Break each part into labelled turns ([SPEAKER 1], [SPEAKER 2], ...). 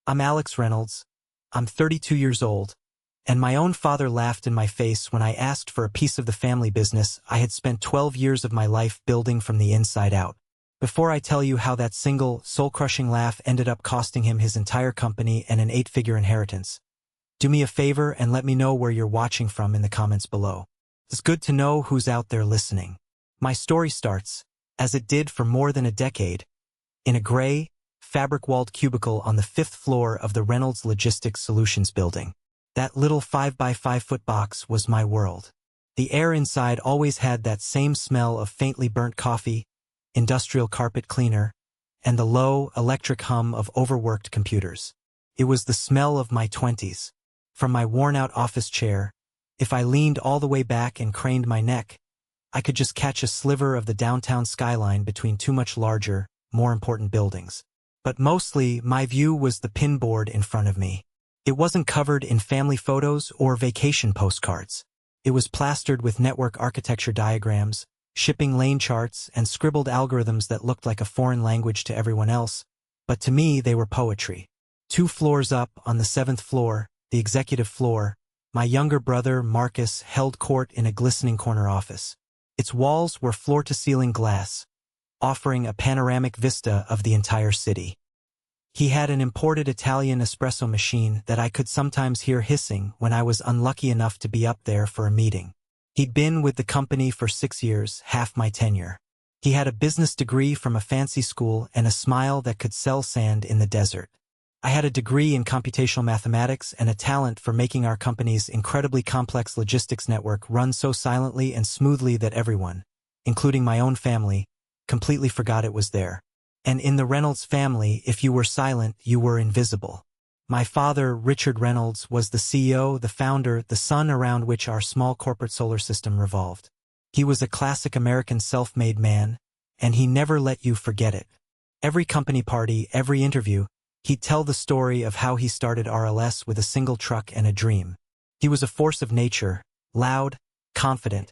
[SPEAKER 1] I'm Alex Reynolds. I'm 32 years old, and my own father laughed in my face when I asked for a piece of the family business I had spent 12 years of my life building from the inside out. Before I tell you how that single, soul-crushing laugh ended up costing him his entire company and an 8-figure inheritance, do me a favor and let me know where you're watching from in the comments below. It's good to know who's out there listening. My story starts, as it did for more than a decade, in a gray, fabric-walled cubicle on the 5th floor of the Reynolds Logistics Solutions building. That little 5-by-5-foot box was my world. The air inside always had that same smell of faintly burnt coffee, industrial carpet cleaner, and the low, electric hum of overworked computers. It was the smell of my 20s. From my worn-out office chair, if I leaned all the way back and craned my neck, I could just catch a sliver of the downtown skyline between two much larger, more important buildings. But mostly, my view was the pinboard in front of me. It wasn't covered in family photos or vacation postcards. It was plastered with network architecture diagrams, shipping lane charts, and scribbled algorithms that looked like a foreign language to everyone else, but to me they were poetry. 2 floors up, on the 7th floor, the executive floor, my younger brother, Marcus, held court in a glistening corner office. Its walls were floor-to-ceiling glass, offering a panoramic vista of the entire city. He had an imported Italian espresso machine that I could sometimes hear hissing when I was unlucky enough to be up there for a meeting. He'd been with the company for 6 years, half my tenure. He had a business degree from a fancy school and a smile that could sell sand in the desert. I had a degree in computational mathematics and a talent for making our company's incredibly complex logistics network run so silently and smoothly that everyone, including my own family, completely forgot it was there. And in the Reynolds family, if you were silent, you were invisible. My father, Richard Reynolds, was the CEO, the founder, the sun around which our small corporate solar system revolved. He was a classic American self-made man, and he never let you forget it. Every company party, every interview, he'd tell the story of how he started RLS with a single truck and a dream. He was a force of nature, loud, confident,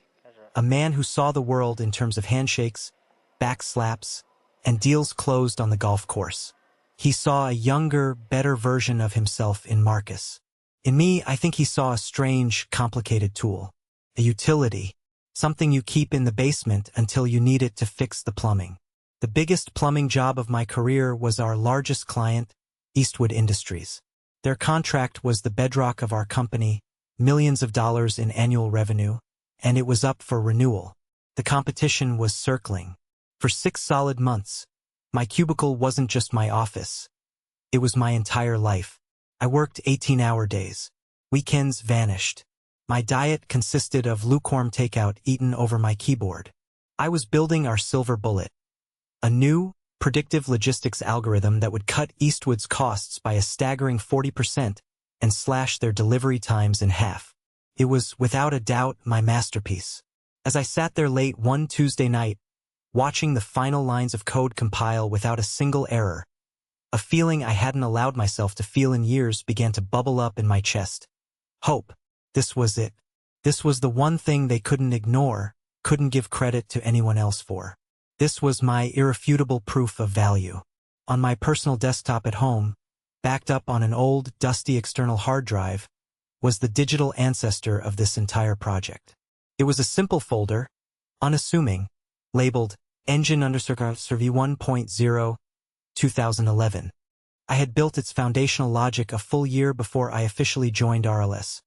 [SPEAKER 1] a man who saw the world in terms of handshakes, back slaps, and deals closed on the golf course. He saw a younger, better version of himself in Marcus. In me, I think he saw a strange, complicated tool. A utility. Something you keep in the basement until you need it to fix the plumbing. The biggest plumbing job of my career was our largest client, Eastwood Industries. Their contract was the bedrock of our company, millions of dollars in annual revenue, and it was up for renewal. The competition was circling. For 6 solid months, my cubicle wasn't just my office. It was my entire life. I worked 18-hour days. Weekends vanished. My diet consisted of lukewarm takeout eaten over my keyboard. I was building our silver bullet, a new, predictive logistics algorithm that would cut Eastwood's costs by a staggering 40% and slash their delivery times in half. It was, without a doubt, my masterpiece. As I sat there late one Tuesday night, watching the final lines of code compile without a single error, a feeling I hadn't allowed myself to feel in years began to bubble up in my chest. Hope. This was it. This was the one thing they couldn't ignore, couldn't give credit to anyone else for. This was my irrefutable proof of value. On my personal desktop at home, backed up on an old, dusty external hard drive, was the digital ancestor of this entire project. It was a simple folder, unassuming, labeled Engine _Survey 1.0, 2011. I had built its foundational logic a full year before I officially joined RLS,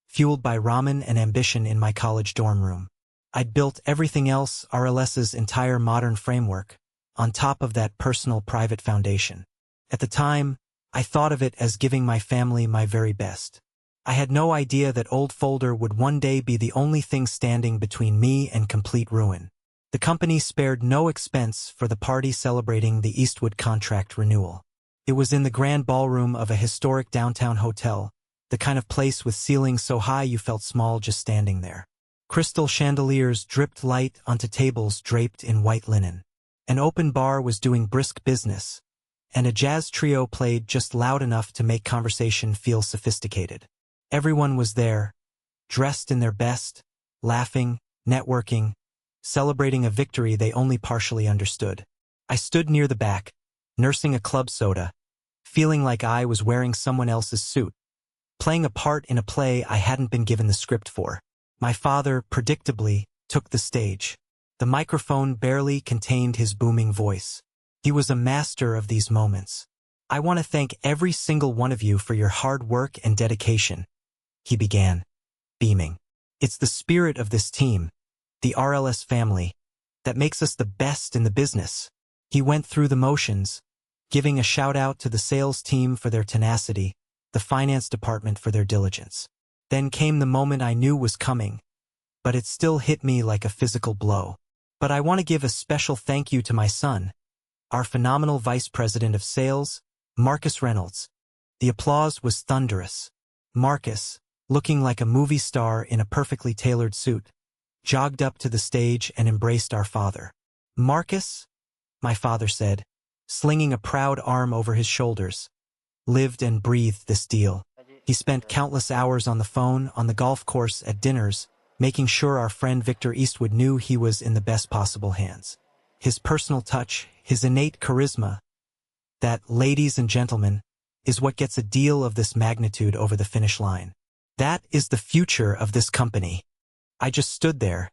[SPEAKER 1] fueled by ramen and ambition in my college dorm room. I'd built everything else, RLS's entire modern framework, on top of that personal private foundation. At the time, I thought of it as giving my family my very best. I had no idea that old folder would one day be the only thing standing between me and complete ruin. The company spared no expense for the party celebrating the Eastwood contract renewal. It was in the grand ballroom of a historic downtown hotel, the kind of place with ceilings so high you felt small just standing there. Crystal chandeliers dripped light onto tables draped in white linen. An open bar was doing brisk business, and a jazz trio played just loud enough to make conversation feel sophisticated. Everyone was there, dressed in their best, laughing, networking, celebrating a victory they only partially understood. I stood near the back, nursing a club soda, feeling like I was wearing someone else's suit, playing a part in a play I hadn't been given the script for. My father, predictably, took the stage. The microphone barely contained his booming voice. He was a master of these moments. "I want to thank every single one of you for your hard work and dedication," he began, beaming. "It's the spirit of this team, the RLS family, that makes us the best in the business." He went through the motions, giving a shout-out to the sales team for their tenacity, the finance department for their diligence. Then came the moment I knew was coming, but it still hit me like a physical blow. "But I want to give a special thank you to my son, our phenomenal vice president of sales, Marcus Reynolds." The applause was thunderous. Marcus, looking like a movie star in a perfectly tailored suit, jogged up to the stage and embraced our father. "Marcus," my father said, slinging a proud arm over his shoulders, "lived and breathed this deal. He spent countless hours on the phone, on the golf course, at dinners, making sure our friend Victor Eastwood knew he was in the best possible hands. His personal touch, his innate charisma, that, ladies and gentlemen, is what gets a deal of this magnitude over the finish line. That is the future of this company." I just stood there,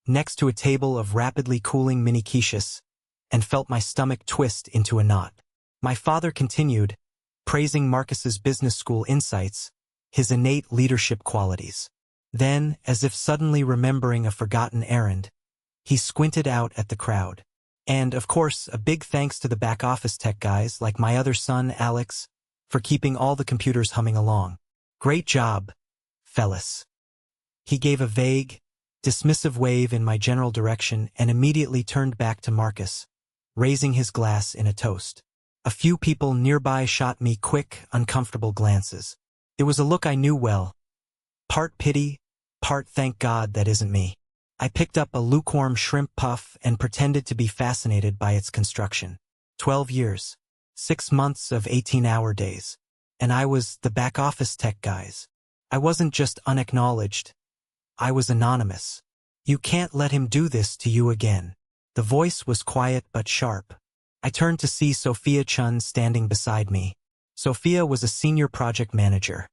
[SPEAKER 1] next to a table of rapidly cooling mini quiches, and felt my stomach twist into a knot. My father continued, praising Marcus's business school insights, his innate leadership qualities. Then, as if suddenly remembering a forgotten errand, he squinted out at the crowd. "And, of course, a big thanks to the back-office tech guys like my other son, Alex, for keeping all the computers humming along. Great job, fellas." He gave a vague, dismissive wave in my general direction and immediately turned back to Marcus, raising his glass in a toast. A few people nearby shot me quick, uncomfortable glances. It was a look I knew well. Part pity, part thank God that isn't me. I picked up a lukewarm shrimp puff and pretended to be fascinated by its construction. 12 years, 6 months of 18-hour days, and I was the back-office tech guys. I wasn't just unacknowledged. I was anonymous. "You can't let him do this to you again." The voice was quiet but sharp. I turned to see Sophia Chun standing beside me. Sophia was a senior project manager,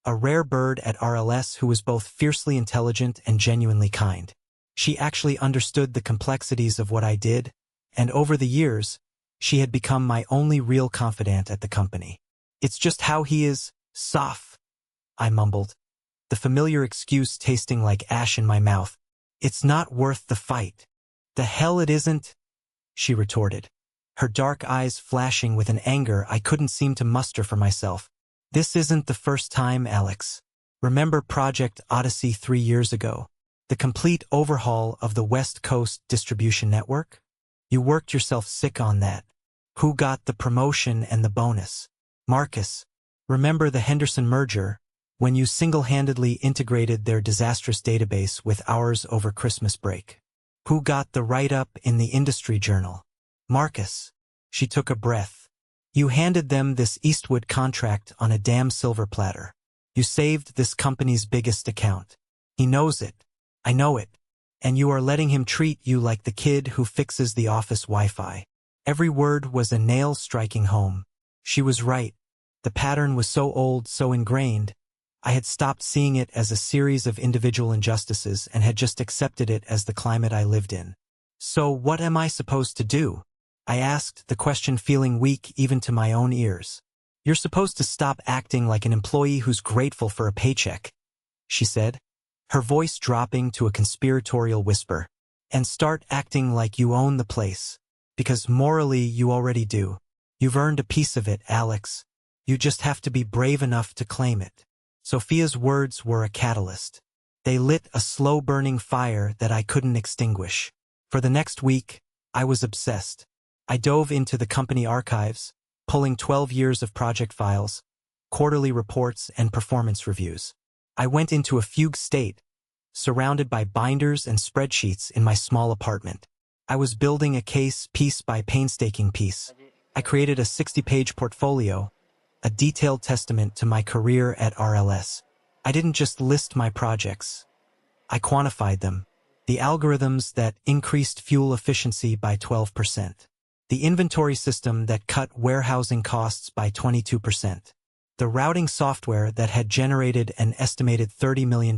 [SPEAKER 1] a rare bird at RLS who was both fiercely intelligent and genuinely kind. She actually understood the complexities of what I did, and over the years, she had become my only real confidant at the company. "It's just how he is, Soph," I mumbled, the familiar excuse tasting like ash in my mouth. "It's not worth the fight." "The hell it isn't," she retorted, her dark eyes flashing with an anger I couldn't seem to muster for myself. "This isn't the first time, Alex. Remember Project Odyssey 3 years ago? The complete overhaul of the West Coast distribution network? You worked yourself sick on that. Who got the promotion and the bonus? Marcus. Remember the Henderson merger, when you single-handedly integrated their disastrous database with ours over Christmas break? Who got the write-up in the industry journal? Marcus." She took a breath. "You handed them this Eastwood contract on a damn silver platter. You saved this company's biggest account. He knows it. I know it. And you are letting him treat you like the kid who fixes the office Wi-Fi." Every word was a nail striking home. She was right. The pattern was so old, so ingrained. I had stopped seeing it as a series of individual injustices and had just accepted it as the climate I lived in. "So what am I supposed to do?" I asked, the question feeling weak even to my own ears. "You're supposed to stop acting like an employee who's grateful for a paycheck," she said, her voice dropping to a conspiratorial whisper, "and start acting like you own the place. Because morally you already do. You've earned a piece of it, Alex. You just have to be brave enough to claim it." Sophia's words were a catalyst. They lit a slow-burning fire that I couldn't extinguish. For the next week, I was obsessed. I dove into the company archives, pulling 12 years of project files, quarterly reports, and performance reviews. I went into a fugue state, surrounded by binders and spreadsheets in my small apartment. I was building a case piece by painstaking piece. I created a 60-page portfolio, a detailed testament to my career at RLS. I didn't just list my projects. I quantified them. The algorithms that increased fuel efficiency by 12%. The inventory system that cut warehousing costs by 22%. The routing software that had generated an estimated $30 million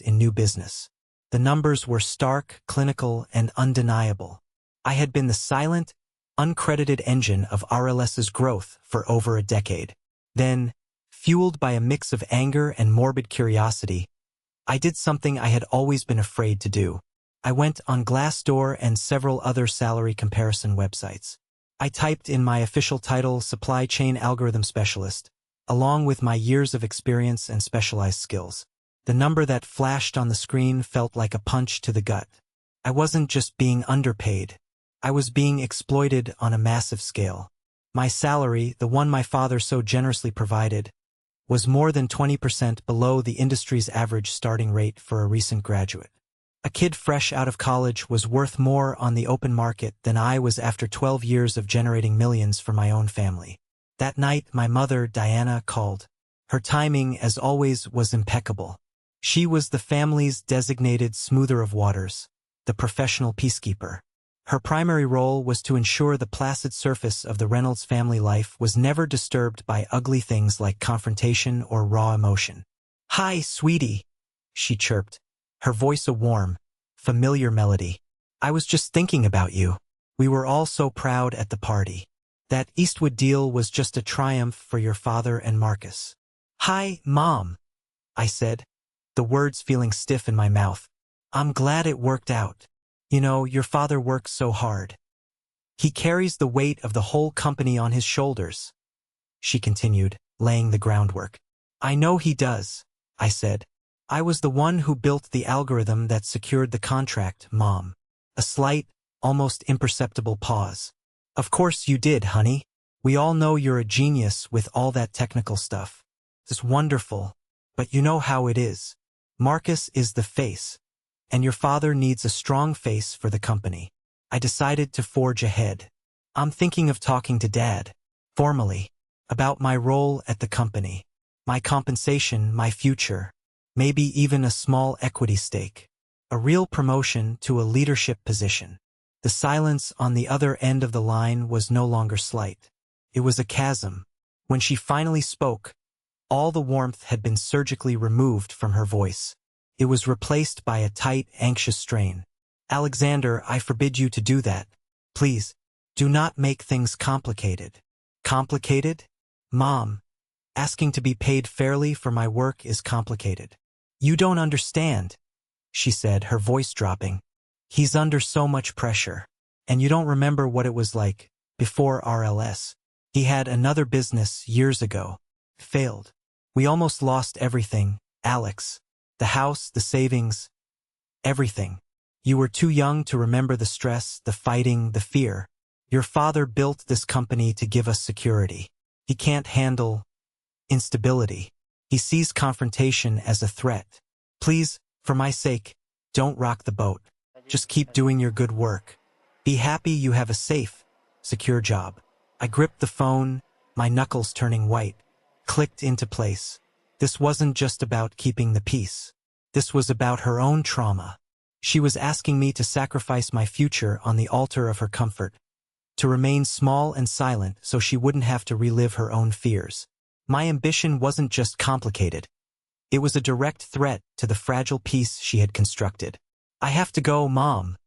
[SPEAKER 1] in new business. The numbers were stark, clinical, and undeniable. I had been the silent, uncredited engine of RLS's growth for over a decade. Then, fueled by a mix of anger and morbid curiosity, I did something I had always been afraid to do. I went on Glassdoor and several other salary comparison websites. I typed in my official title, Supply Chain Algorithm Specialist, along with my years of experience and specialized skills. The number that flashed on the screen felt like a punch to the gut. I wasn't just being underpaid. I was being exploited on a massive scale. My salary, the one my father so generously provided, was more than 20% below the industry's average starting rate for a recent graduate. A kid fresh out of college was worth more on the open market than I was after 12 years of generating millions for my own family. That night, my mother, Diana, called. Her timing, as always, was impeccable. She was the family's designated smoother of waters, the professional peacekeeper. Her primary role was to ensure the placid surface of the Reynolds family life was never disturbed by ugly things like confrontation or raw emotion. "Hi, sweetie," she chirped, her voice a warm, familiar melody. "I was just thinking about you. We were all so proud at the party. That Eastwood deal was just a triumph for your father and Marcus." "Hi, Mom," I said, the words feeling stiff in my mouth. "I'm glad it worked out. You know, your father works so hard. He carries the weight of the whole company on his shoulders," she continued, laying the groundwork. "I know he does," I said. "I was the one who built the algorithm that secured the contract, Mom." A slight, almost imperceptible pause. "Of course you did, honey. We all know you're a genius with all that technical stuff. It's wonderful, but you know how it is. Marcus is the face, and your father needs a strong face for the company." I decided to forge ahead. "I'm thinking of talking to Dad, formally, about my role at the company, my compensation, my future, maybe even a small equity stake, a real promotion to a leadership position." The silence on the other end of the line was no longer slight. It was a chasm. When she finally spoke, all the warmth had been surgically removed from her voice. It was replaced by a tight, anxious strain. "Alexander, I forbid you to do that. Please, do not make things complicated." "Complicated? Mom, asking to be paid fairly for my work is complicated. You don't understand," she said, her voice dropping. "He's under so much pressure. And you don't remember what it was like before RLS. He had another business years ago. Failed. We almost lost everything, Alex. The house, the savings, everything. You were too young to remember the stress, the fighting, the fear. Your father built this company to give us security. He can't handle instability. He sees confrontation as a threat. Please, for my sake, don't rock the boat. Just keep doing your good work. Be happy you have a safe, secure job." I gripped the phone, my knuckles turning white, clicked into place. This wasn't just about keeping the peace. This was about her own trauma. She was asking me to sacrifice my future on the altar of her comfort, to remain small and silent so she wouldn't have to relive her own fears. My ambition wasn't just complicated. It was a direct threat to the fragile peace she had constructed. "I have to go, Mom,"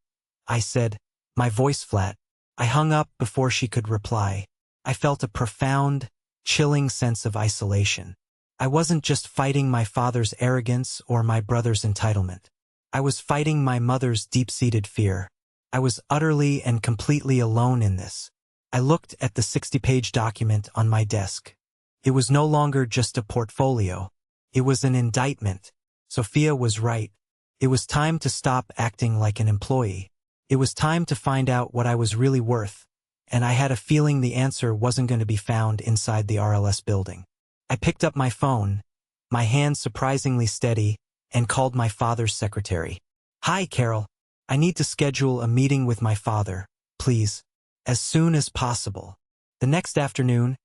[SPEAKER 1] I said, my voice flat. I hung up before she could reply. I felt a profound, chilling sense of isolation. I wasn't just fighting my father's arrogance or my brother's entitlement. I was fighting my mother's deep-seated fear. I was utterly and completely alone in this. I looked at the 60-page document on my desk. It was no longer just a portfolio. It was an indictment. Sophia was right. It was time to stop acting like an employee. It was time to find out what I was really worth, and I had a feeling the answer wasn't going to be found inside the RLS building. I picked up my phone, my hand surprisingly steady, and called my father's secretary. "Hi, Carol. I need to schedule a meeting with my father, please, as soon as possible." The next afternoon,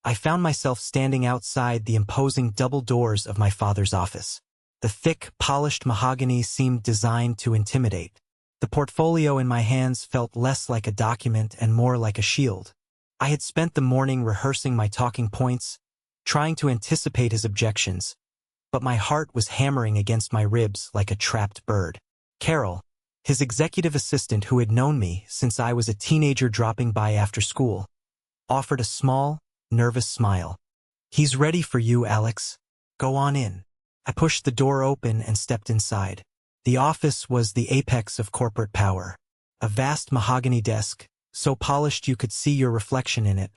[SPEAKER 1] I found myself standing outside the imposing double doors of my father's office. The thick, polished mahogany seemed designed to intimidate. The portfolio in my hands felt less like a document and more like a shield. I had spent the morning rehearsing my talking points, trying to anticipate his objections, but my heart was hammering against my ribs like a trapped bird. Carol, his executive assistant who had known me since I was a teenager dropping by after school, offered a small, nervous smile. "He's ready for you, Alex. Go on in." I pushed the door open and stepped inside. The office was the apex of corporate power. A vast mahogany desk, so polished you could see your reflection in it,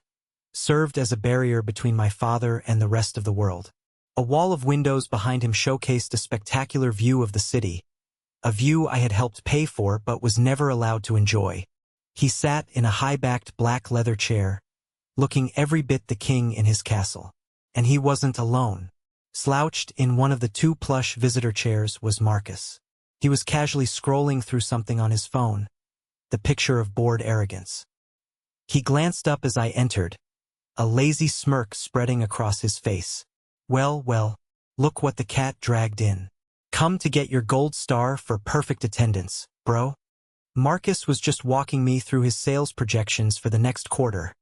[SPEAKER 1] served as a barrier between my father and the rest of the world. A wall of windows behind him showcased a spectacular view of the city, a view I had helped pay for but was never allowed to enjoy. He sat in a high-backed black leather chair, looking every bit the king in his castle. And he wasn't alone. Slouched in one of the two plush visitor chairs was Marcus. He was casually scrolling through something on his phone, the picture of bored arrogance. He glanced up as I entered, a lazy smirk spreading across his face. Well, look what the cat dragged in. Come to get your gold star for perfect attendance, bro." Marcus was just walking me through his sales projections for the next quarter,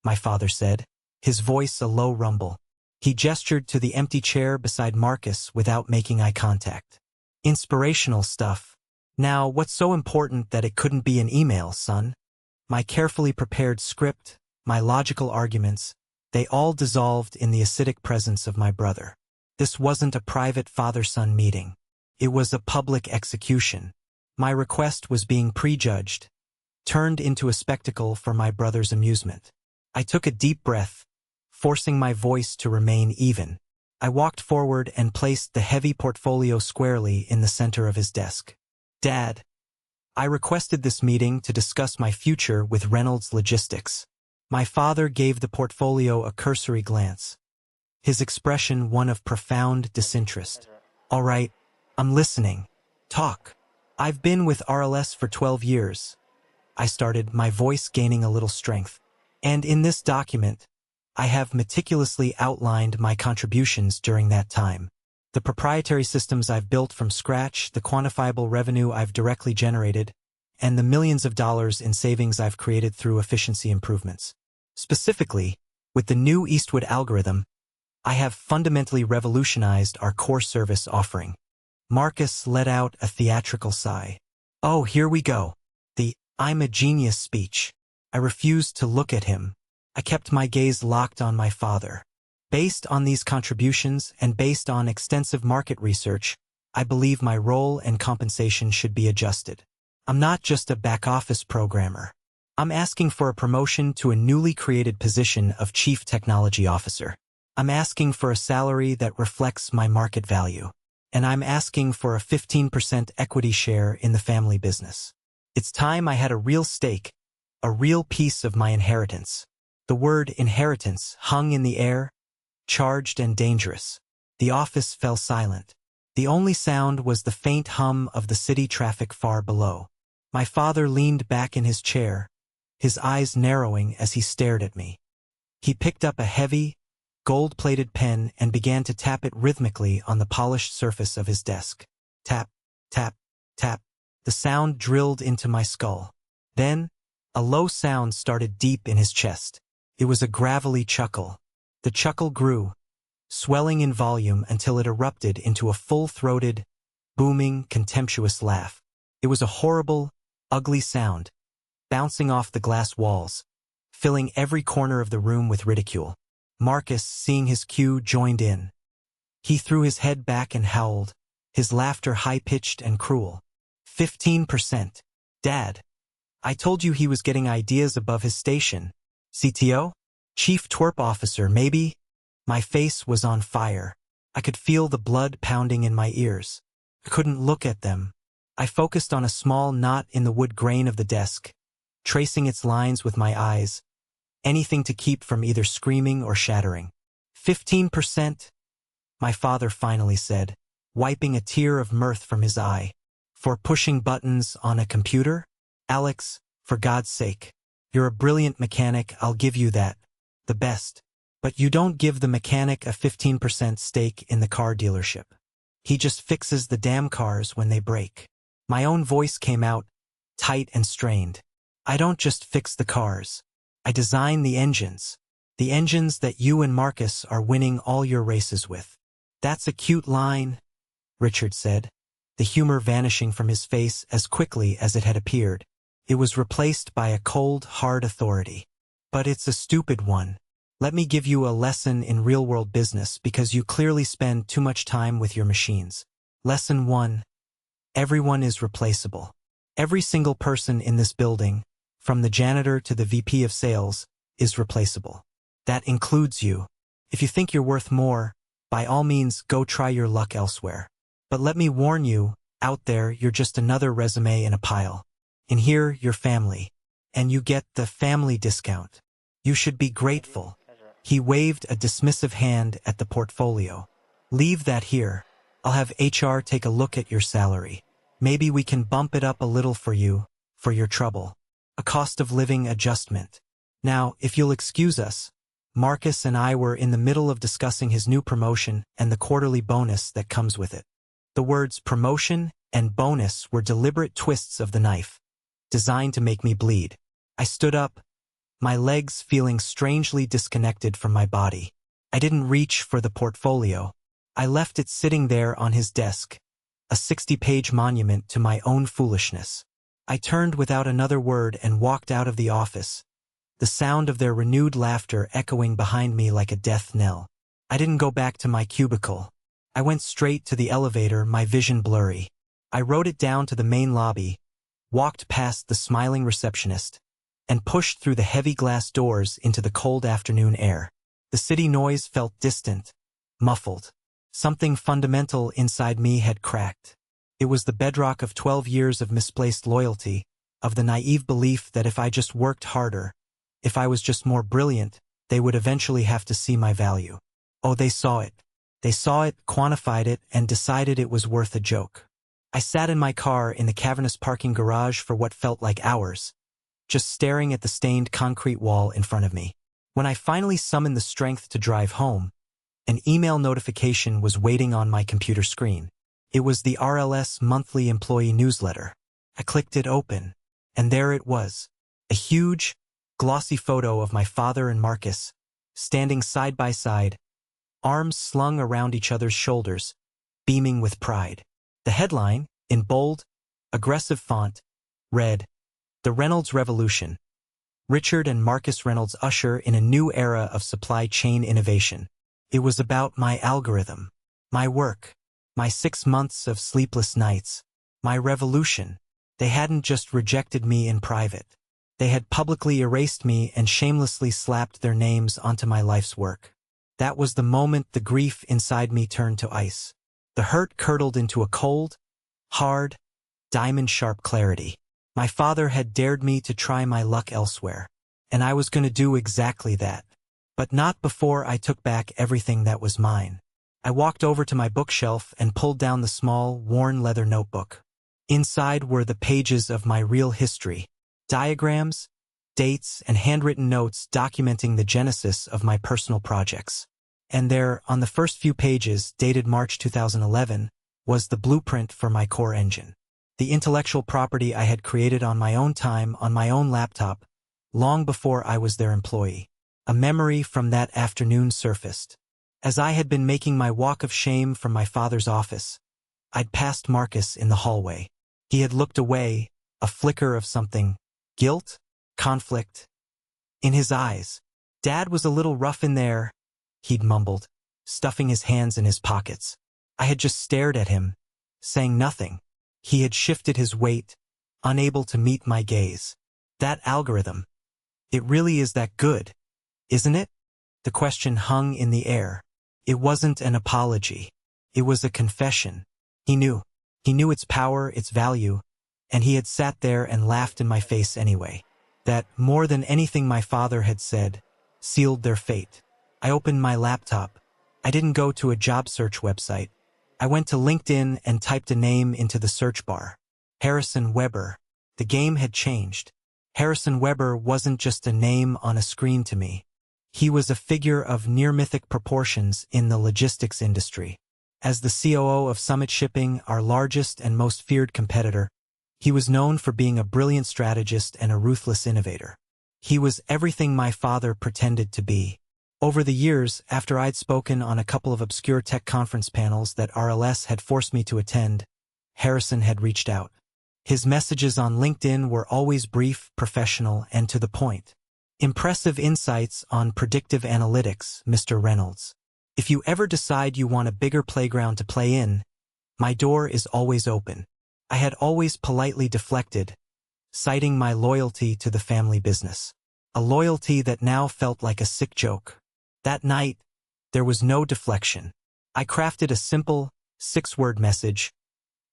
[SPEAKER 1] my father said, his voice a low rumble. He gestured to the empty chair beside Marcus without making eye contact. "Inspirational stuff. Now, what's so important that it couldn't be an email, son?" My carefully prepared script, my logical arguments, they all dissolved in the acidic presence of my brother. This wasn't a private father-son meeting. It was a public execution. My request was being prejudged, turned into a spectacle for my brother's amusement. I took a deep breath, forcing my voice to remain even. I walked forward and placed the heavy portfolio squarely in the center of his desk. "Dad, I requested this meeting to discuss my future with Reynolds Logistics." My father gave the portfolio a cursory glance, his expression one of profound disinterest. "All right, I'm listening. Talk." "I've been with RLS for 12 years. I started, my voice gaining a little strength. "And in this document, I have meticulously outlined my contributions during that time. The proprietary systems I've built from scratch, the quantifiable revenue I've directly generated, and the millions of dollars in savings I've created through efficiency improvements. Specifically, with the new Eastwood algorithm, I have fundamentally revolutionized our core service offering." Marcus let out a theatrical sigh. "Oh, here we go. The 'I'm a genius' speech." I refused to look at him. I kept my gaze locked on my father. "Based on these contributions and based on extensive market research, I believe my role and compensation should be adjusted. I'm not just a back-office programmer. I'm asking for a promotion to a newly created position of Chief Technology Officer. I'm asking for a salary that reflects my market value. And I'm asking for a 15% equity share in the family business. It's time I had a real stake, a real piece of my inheritance." The word inheritance hung in the air, charged and dangerous. The office fell silent. The only sound was the faint hum of the city traffic far below. My father leaned back in his chair, his eyes narrowing as he stared at me. He picked up a heavy, gold-plated pen and began to tap it rhythmically on the polished surface of his desk. Tap, tap, tap. The sound drilled into my skull. Then, a low sound started deep in his chest. It was a gravelly chuckle. The chuckle grew, swelling in volume until it erupted into a full-throated, booming, contemptuous laugh. It was a horrible, ugly sound, bouncing off the glass walls, filling every corner of the room with ridicule. Marcus, seeing his cue, joined in. He threw his head back and howled, his laughter high-pitched and cruel. 15%. "Dad, I told you he was getting ideas above his station. CTO? Chief Twerp Officer, maybe?" My face was on fire. I could feel the blood pounding in my ears. I couldn't look at them. I focused on a small knot in the wood grain of the desk, tracing its lines with my eyes, anything to keep from either screaming or shattering. 15%? My father finally said, wiping a tear of mirth from his eye. "For pushing buttons on a computer? Alex, for God's sake. You're a brilliant mechanic, I'll give you that. The best. But you don't give the mechanic a 15% stake in the car dealership. He just fixes the damn cars when they break." My own voice came out, tight and strained. I don't just fix the cars. I design the engines. The engines that you and Marcus are winning all your races with. That's a cute line, Richard said, the humor vanishing from his face as quickly as it had appeared. It was replaced by a cold, hard authority. But it's a stupid one. Let me give you a lesson in real-world business because you clearly spend too much time with your machines. Lesson 1. Everyone is replaceable. Every single person in this building, from the janitor to the VP of sales, is replaceable. That includes you. If you think you're worth more, by all means go try your luck elsewhere. But let me warn you, out there you're just another resume in a pile. In here, you're family. And you get the family discount. You should be grateful. He waved a dismissive hand at the portfolio. Leave that here. I'll have HR take a look at your salary. Maybe we can bump it up a little for you, for your trouble. A cost of living adjustment. Now, if you'll excuse us, Marcus and I were in the middle of discussing his new promotion and the quarterly bonus that comes with it. The words promotion and bonus were deliberate twists of the knife, designed to make me bleed. I stood up, my legs feeling strangely disconnected from my body. I didn't reach for the portfolio. I left it sitting there on his desk, a 60-page monument to my own foolishness. I turned without another word and walked out of the office, the sound of their renewed laughter echoing behind me like a death knell. I didn't go back to my cubicle. I went straight to the elevator, my vision blurry. I rode it down to the main lobby, walked past the smiling receptionist, and pushed through the heavy glass doors into the cold afternoon air. The city noise felt distant, muffled. Something fundamental inside me had cracked. It was the bedrock of 12 years of misplaced loyalty, of the naive belief that if I just worked harder, if I was just more brilliant, they would eventually have to see my value. Oh, they saw it. They saw it, quantified it, and decided it was worth a joke. I sat in my car in the cavernous parking garage for what felt like hours, just staring at the stained concrete wall in front of me. When I finally summoned the strength to drive home, an email notification was waiting on my computer screen. It was the RLS monthly employee newsletter. I clicked it open, and there it was, a huge, glossy photo of my father and Marcus, standing side by side, arms slung around each other's shoulders, beaming with pride. The headline, in bold, aggressive font, read, "The Reynolds Revolution. Richard and Marcus Reynolds usher in a new era of supply chain innovation." It was about my algorithm, my work, my 6 months of sleepless nights, my revolution. They hadn't just rejected me in private. They had publicly erased me and shamelessly slapped their names onto my life's work. That was the moment the grief inside me turned to ice. The hurt curdled into a cold, hard, diamond-sharp clarity. My father had dared me to try my luck elsewhere, and I was going to do exactly that. But not before I took back everything that was mine. I walked over to my bookshelf and pulled down the small, worn leather notebook. Inside were the pages of my real history, diagrams, dates, and handwritten notes documenting the genesis of my personal projects. And there, on the first few pages, dated March 2011, was the blueprint for my core engine. The intellectual property I had created on my own time, on my own laptop, long before I was their employee. A memory from that afternoon surfaced. As I had been making my walk of shame from my father's office, I'd passed Marcus in the hallway. He had looked away, a flicker of something, guilt, conflict, in his eyes. "Dad was a little rough in there," he'd mumbled, stuffing his hands in his pockets. I had just stared at him, saying nothing. He had shifted his weight, unable to meet my gaze. That algorithm. It really is that good, isn't it? The question hung in the air. It wasn't an apology. It was a confession. He knew. He knew its power, its value, and he had sat there and laughed in my face anyway. That, more than anything my father had said, sealed their fate. I opened my laptop. I didn't go to a job search website. I went to LinkedIn and typed a name into the search bar. Harrison Weber. The game had changed. Harrison Weber wasn't just a name on a screen to me. He was a figure of near-mythic proportions in the logistics industry. As the COO of Summit Shipping, our largest and most feared competitor, He was known for being a brilliant strategist and a ruthless innovator. He was everything my father pretended to be. Over the years, after I'd spoken on a couple of obscure tech conference panels that RLS had forced me to attend, Harrison had reached out. His messages on LinkedIn were always brief, professional, and to the point. Impressive insights on predictive analytics, Mr. Reynolds. If you ever decide you want a bigger playground to play in, my door is always open. I had always politely deflected, citing my loyalty to the family business. A loyalty that now felt like a sick joke. That night, there was no deflection. I crafted a simple, 6-word message.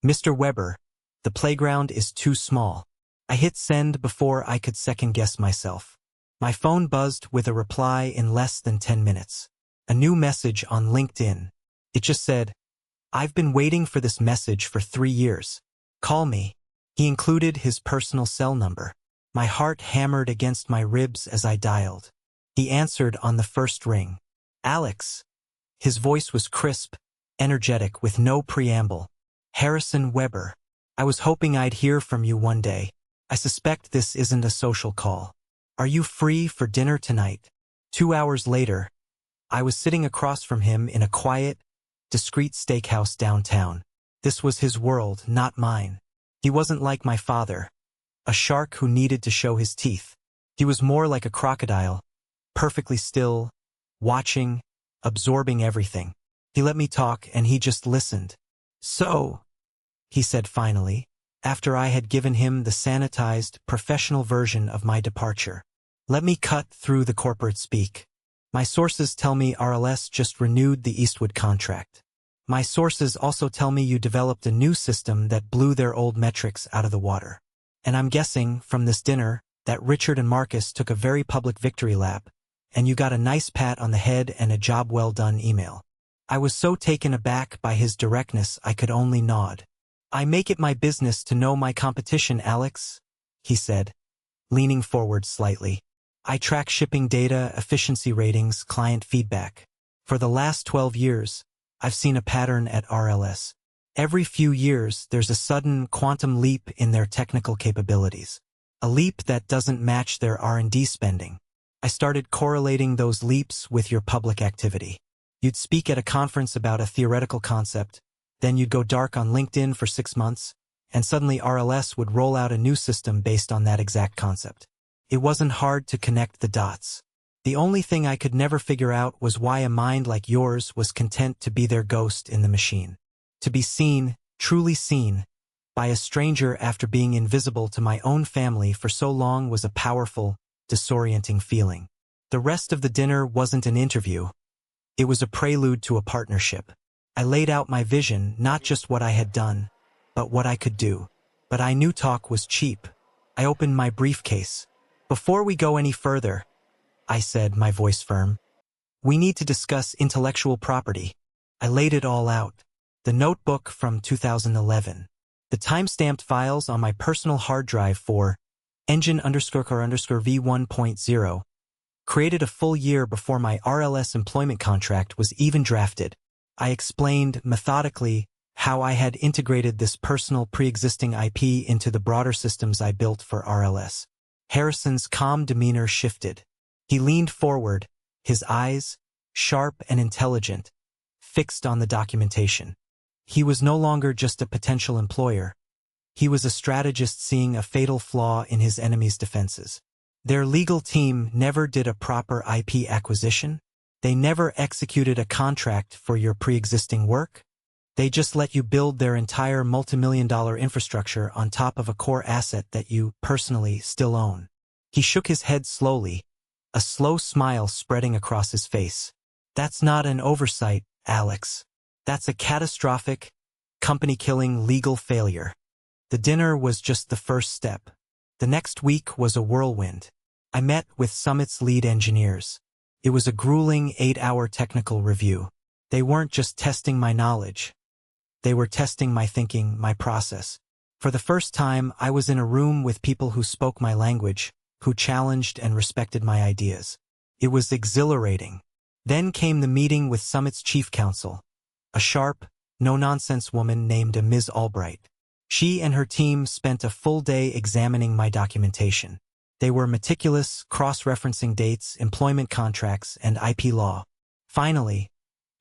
[SPEAKER 1] Mr. Weber, the playground is too small. I hit send before I could second-guess myself. My phone buzzed with a reply in less than 10 minutes. A new message on LinkedIn. It just said, "I've been waiting for this message for 3 years. Call me." He included his personal cell number. My heart hammered against my ribs as I dialed. He answered on the first ring. "Alex." His voice was crisp, energetic, with no preamble. "Harrison Weber. I was hoping I'd hear from you one day. I suspect this isn't a social call. Are you free for dinner tonight?" 2 hours later, I was sitting across from him in a quiet, discreet steakhouse downtown. This was his world, not mine. He wasn't like my father, a shark who needed to show his teeth. He was more like a crocodile, perfectly still, watching, absorbing everything. He let me talk and he just listened. "So," he said finally, after I had given him the sanitized, professional version of my departure. "Let me cut through the corporate speak. My sources tell me RLS just renewed the Eastwood contract. My sources also tell me you developed a new system that blew their old metrics out of the water. And I'm guessing, from this dinner, that Richard and Marcus took a very public victory lap, and you got a nice pat on the head and a job well done email." I was so taken aback by his directness I could only nod. "I make it my business to know my competition, Alex," he said, leaning forward slightly. "I track shipping data, efficiency ratings, client feedback. For the last 12 years, I've seen a pattern at RLS. Every few years, there's a sudden quantum leap in their technical capabilities. A leap that doesn't match their R&D spending. I started correlating those leaps with your public activity. You'd speak at a conference about a theoretical concept, then you'd go dark on LinkedIn for 6 months, and suddenly RLS would roll out a new system based on that exact concept. It wasn't hard to connect the dots. The only thing I could never figure out was why a mind like yours was content to be their ghost in the machine. To be seen, truly seen, by a stranger after being invisible to my own family for so long was a powerful, disorienting feeling. The rest of the dinner wasn't an interview. It was a prelude to a partnership. I laid out my vision, not just what I had done, but what I could do. But I knew talk was cheap. I opened my briefcase. "Before we go any further," I said, my voice firm, "we need to discuss intellectual property." I laid it all out. The notebook from 2011. The time-stamped files on my personal hard drive for engine_car_v1.0, created a full year before my RLS employment contract was even drafted. I explained methodically how I had integrated this personal pre-existing IP into the broader systems I built for RLS. Harrison's calm demeanor shifted. He leaned forward, his eyes, sharp and intelligent, fixed on the documentation. He was no longer just a potential employer. He was a strategist seeing a fatal flaw in his enemy's defenses. Their legal team never did a proper IP acquisition. They never executed a contract for your pre-existing work. They just let you build their entire multimillion-dollar infrastructure on top of a core asset that you, personally, still own. He shook his head slowly, a slow smile spreading across his face. "That's not an oversight, Alex. That's a catastrophic, company-killing legal failure." The dinner was just the first step. The next week was a whirlwind. I met with Summit's lead engineers. It was a grueling 8-hour technical review. They weren't just testing my knowledge. They were testing my thinking, my process. For the first time, I was in a room with people who spoke my language, who challenged and respected my ideas. It was exhilarating. Then came the meeting with Summit's chief counsel, a sharp, no-nonsense woman named Ms. Albright. She and her team spent a full day examining my documentation. They were meticulous, cross-referencing dates, employment contracts, and IP law. Finally,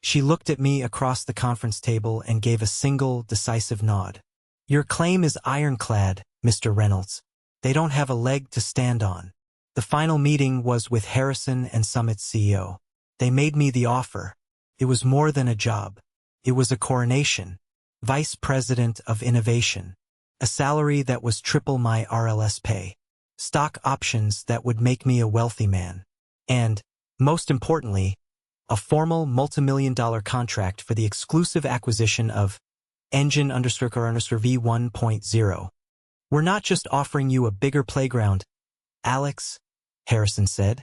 [SPEAKER 1] she looked at me across the conference table and gave a single, decisive nod. "Your claim is ironclad, Mr. Reynolds. They don't have a leg to stand on." The final meeting was with Harrison and Summit's CEO. They made me the offer. It was more than a job. It was a coronation. Vice President of Innovation. A salary that was triple my RLS pay. Stock options that would make me a wealthy man. And, most importantly, a formal multimillion-dollar contract for the exclusive acquisition of Engine_V 1.0. "We're not just offering you a bigger playground, Alex," Harrison said,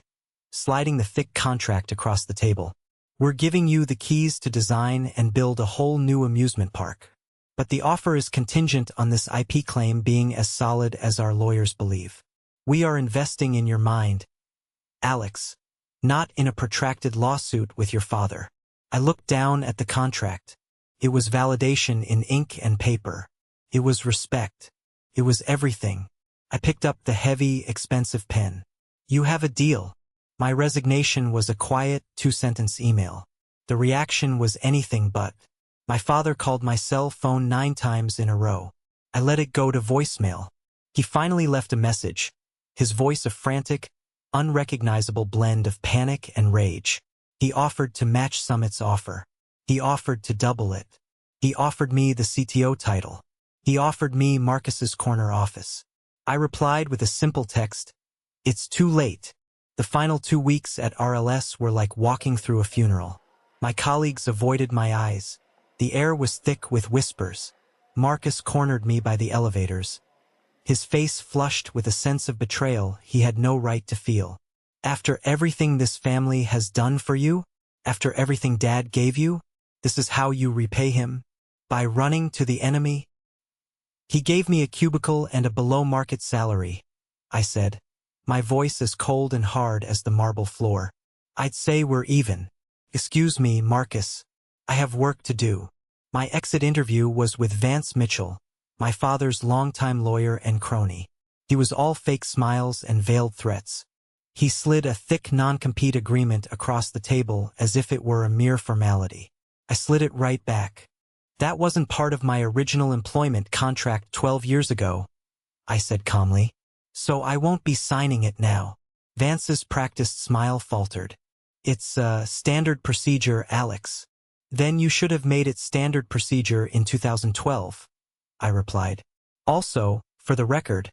[SPEAKER 1] sliding the thick contract across the table. "We're giving you the keys to design and build a whole new amusement park. But the offer is contingent on this IP claim being as solid as our lawyers believe. We are investing in your mind, Alex, not in a protracted lawsuit with your father." I looked down at the contract. It was validation in ink and paper. It was respect. It was everything. I picked up the heavy, expensive pen. "You have a deal." My resignation was a quiet, two-sentence email. The reaction was anything but. My father called my cell phone 9 times in a row. I let it go to voicemail. He finally left a message, his voice a frantic, unrecognizable blend of panic and rage. He offered to match Summit's offer. He offered to double it. He offered me the CTO title. He offered me Marcus's corner office. I replied with a simple text, "It's too late." The final 2 weeks at RLS were like walking through a funeral. My colleagues avoided my eyes. The air was thick with whispers. Marcus cornered me by the elevators. His face flushed with a sense of betrayal he had no right to feel. "After everything this family has done for you? After everything Dad gave you? This is how you repay him? By running to the enemy?" "He gave me a cubicle and a below-market salary," I said, my voice as cold and hard as the marble floor. "I'd say we're even." "Excuse me, Marcus. I have work to do." My exit interview was with Vance Mitchell, my father's longtime lawyer and crony. He was all fake smiles and veiled threats. He slid a thick non-compete agreement across the table as if it were a mere formality. I slid it right back. "That wasn't part of my original employment contract 12 years ago," I said calmly. "So I won't be signing it now." Vance's practiced smile faltered. "It's standard procedure, Alex." "Then you should have made it standard procedure in 2012, I replied. "Also, for the record,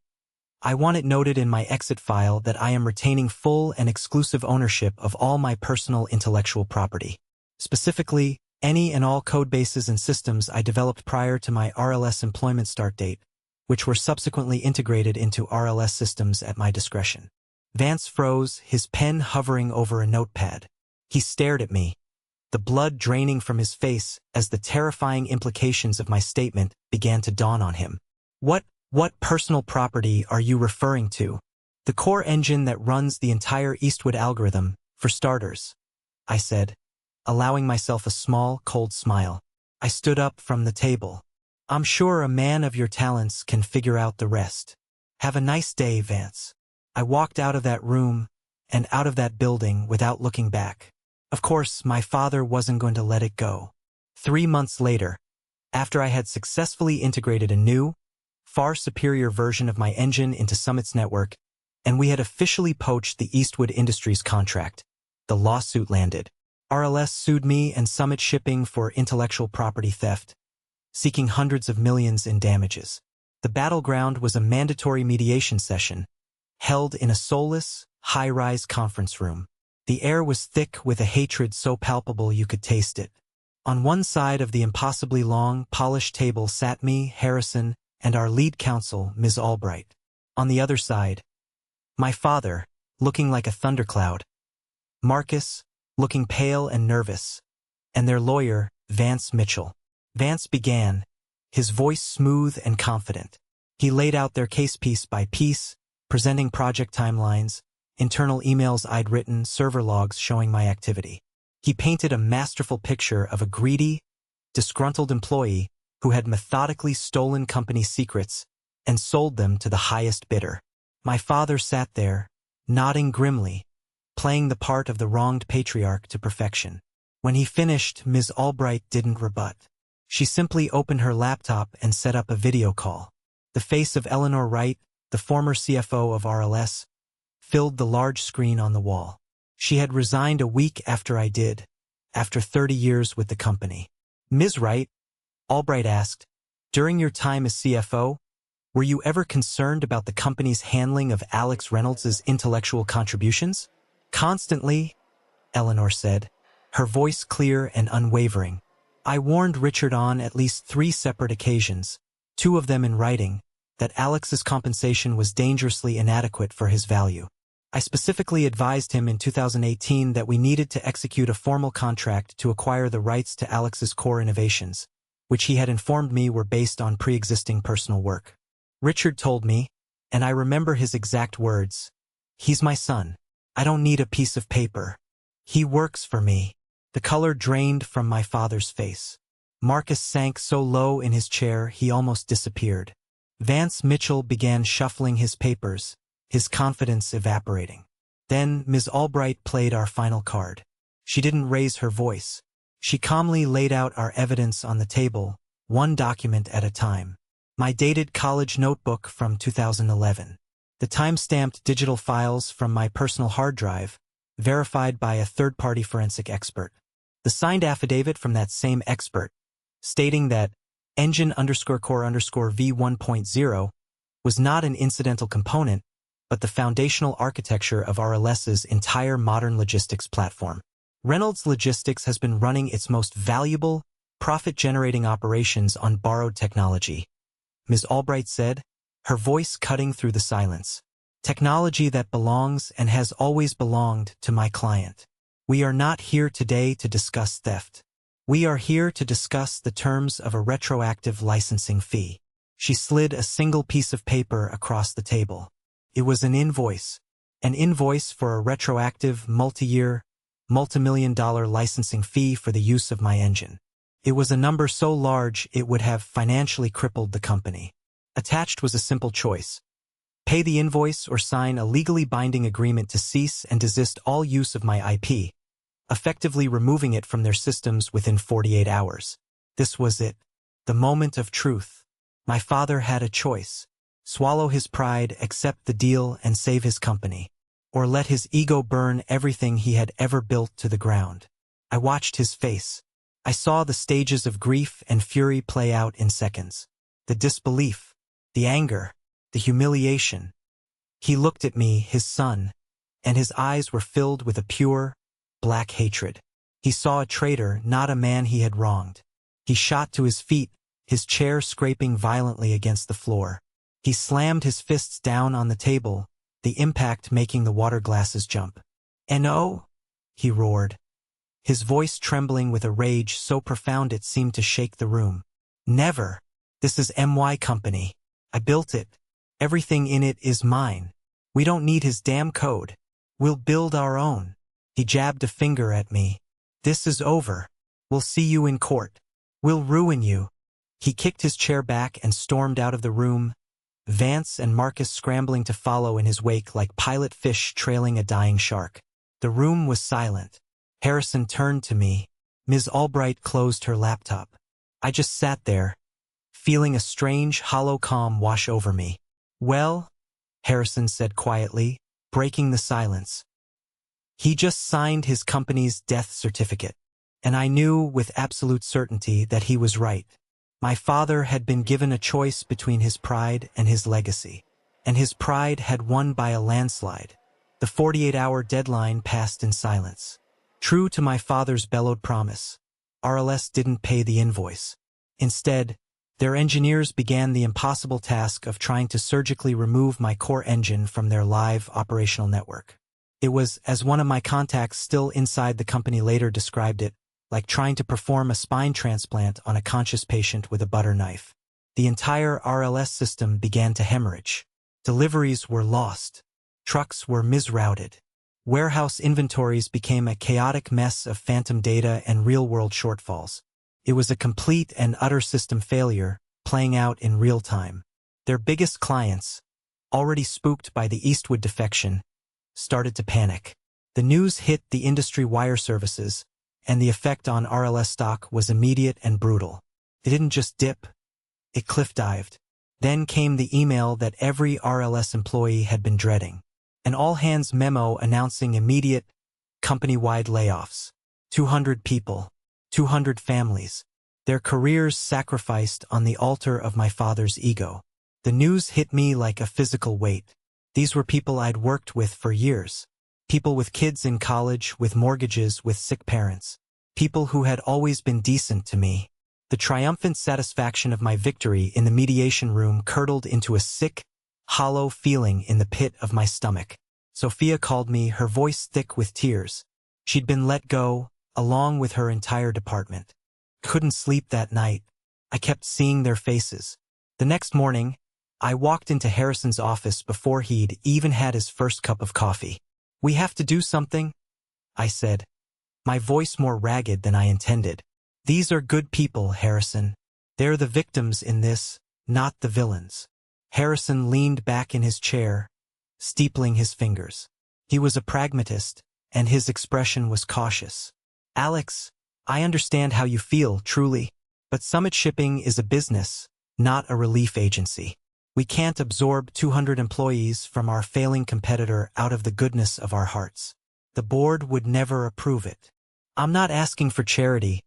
[SPEAKER 1] I want it noted in my exit file that I am retaining full and exclusive ownership of all my personal intellectual property. Specifically, any and all codebases and systems I developed prior to my RLS employment start date, which were subsequently integrated into RLS systems at my discretion." Vance froze, his pen hovering over a notepad. He stared at me, the blood draining from his face as the terrifying implications of my statement began to dawn on him. What personal property are you referring to?" "The core engine that runs the entire Eastwood algorithm, for starters," I said, allowing myself a small, cold smile. I stood up from the table. "I'm sure a man of your talents can figure out the rest. Have a nice day, Vance." I walked out of that room and out of that building without looking back. Of course, my father wasn't going to let it go. 3 months later, after I had successfully integrated a new, far superior version of my engine into Summit's network, and we had officially poached the Eastwood Industries contract, the lawsuit landed. RLS sued me and Summit Shipping for intellectual property theft, seeking hundreds of millions in damages. The battleground was a mandatory mediation session, held in a soulless, high-rise conference room. The air was thick with a hatred so palpable you could taste it. On one side of the impossibly long, polished table sat me, Harrison, and our lead counsel, Ms. Albright. On the other side, my father, looking like a thundercloud, Marcus, looking pale and nervous, and their lawyer, Vance Mitchell. Vance began, his voice smooth and confident. He laid out their case piece by piece, presenting project timelines, internal emails I'd written, server logs showing my activity. He painted a masterful picture of a greedy, disgruntled employee who had methodically stolen company secrets and sold them to the highest bidder. My father sat there, nodding grimly, playing the part of the wronged patriarch to perfection. When he finished, Ms. Albright didn't rebut. She simply opened her laptop and set up a video call. The face of Eleanor Wright, the former CFO of RLS, filled the large screen on the wall. She had resigned a week after I did, after 30 years with the company. Ms. Wright, Albright asked, during your time as CFO, were you ever concerned about the company's handling of Alex Reynolds' intellectual contributions? Constantly, Eleanor said, her voice clear and unwavering. I warned Richard on at least 3 separate occasions, 2 of them in writing, that Alex's compensation was dangerously inadequate for his value. I specifically advised him in 2018 that we needed to execute a formal contract to acquire the rights to Alex's core innovations, which he had informed me were based on pre-existing personal work. Richard told me, and I remember his exact words, "He's my son. I don't need a piece of paper. He works for me." The color drained from my father's face. Marcus sank so low in his chair he almost disappeared. Vance Mitchell began shuffling his papers, his confidence evaporating. Then Ms. Albright played our final card. She didn't raise her voice. She calmly laid out our evidence on the table, one document at a time. My dated college notebook from 2011. The time-stamped digital files from my personal hard drive, verified by a third-party forensic expert. The signed affidavit from that same expert, stating that engine_core_ V1.0 was not an incidental component, but the foundational architecture of RLS's entire modern logistics platform. Reynolds Logistics has been running its most valuable, profit-generating operations on borrowed technology, Ms. Albright said, her voice cutting through the silence. Technology that belongs and has always belonged to my client. We are not here today to discuss theft. We are here to discuss the terms of a retroactive licensing fee. She slid a single piece of paper across the table. It was an invoice for a retroactive, multi-year, multi-million-dollar licensing fee for the use of my engine. It was a number so large it would have financially crippled the company. Attached was a simple choice. Pay the invoice or sign a legally binding agreement to cease and desist all use of my IP, effectively removing it from their systems within 48 hours. This was it. The moment of truth. My father had a choice. Swallow his pride, accept the deal, and save his company. Or let his ego burn everything he had ever built to the ground. I watched his face. I saw the stages of grief and fury play out in seconds. The disbelief, the anger, the humiliation. He looked at me, his son, and his eyes were filled with a pure, black hatred. He saw a traitor, not a man he had wronged. He shot to his feet, his chair scraping violently against the floor. He slammed his fists down on the table, the impact making the water glasses jump. "No!" he roared, his voice trembling with a rage so profound it seemed to shake the room. "Never! This is MY Company. I built it. Everything in it is mine. We don't need his damn code. We'll build our own." He jabbed a finger at me. "This is over. We'll see you in court. We'll ruin you." He kicked his chair back and stormed out of the room, Vance and Marcus scrambling to follow in his wake like pilot fish trailing a dying shark. The room was silent. Harrison turned to me. Ms. Albright closed her laptop. I just sat there, feeling a strange, hollow calm wash over me. "Well," Harrison said quietly, breaking the silence. "He just signed his company's death certificate." And I knew with absolute certainty that he was right. My father had been given a choice between his pride and his legacy. And his pride had won by a landslide. The 48-hour deadline passed in silence. True to my father's bellowed promise, RLS didn't pay the invoice. Instead, their engineers began the impossible task of trying to surgically remove my core engine from their live operational network. It was, as one of my contacts still inside the company later described it, like trying to perform a spine transplant on a conscious patient with a butter knife. The entire RLS system began to hemorrhage. Deliveries were lost. Trucks were misrouted. Warehouse inventories became a chaotic mess of phantom data and real-world shortfalls. It was a complete and utter system failure, playing out in real time. Their biggest clients, already spooked by the Eastwood defection, started to panic. The news hit the industry wire services, and the effect on RLS stock was immediate and brutal. It didn't just dip, it cliff-dived. Then came the email that every RLS employee had been dreading. An all-hands memo announcing immediate, company-wide layoffs. 200 people, 200 families, their careers sacrificed on the altar of my father's ego. The news hit me like a physical weight. These were people I'd worked with for years. People with kids in college, with mortgages, with sick parents. People who had always been decent to me. The triumphant satisfaction of my victory in the mediation room curdled into a sick, hollow feeling in the pit of my stomach. Sophia called me, her voice thick with tears. She'd been let go, along with her entire department. Couldn't sleep that night. I kept seeing their faces. The next morning, I walked into Harrison's office before he'd even had his first cup of coffee. "We have to do something," I said, my voice more ragged than I intended. "These are good people, Harrison. They're the victims in this, not the villains." Harrison leaned back in his chair, steepling his fingers. He was a pragmatist, and his expression was cautious. "Alex, I understand how you feel, truly, but Summit Shipping is a business, not a relief agency. We can't absorb 200 employees from our failing competitor out of the goodness of our hearts. The board would never approve it." "I'm not asking for charity,"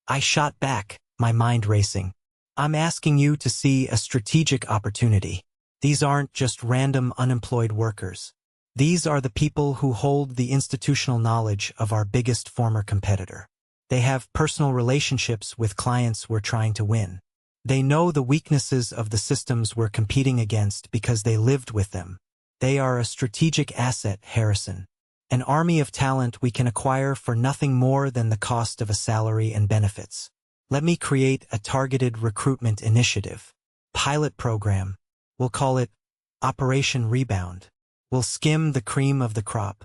[SPEAKER 1] I shot back, my mind racing. "I'm asking you to see a strategic opportunity. These aren't just random unemployed workers. These are the people who hold the institutional knowledge of our biggest former competitor. They have personal relationships with clients we're trying to win. They know the weaknesses of the systems we're competing against because they lived with them. They are a strategic asset, Harrison. An army of talent we can acquire for nothing more than the cost of a salary and benefits. Let me create a targeted recruitment initiative. Pilot program. We'll call it Operation Rebound. We'll skim the cream of the crop.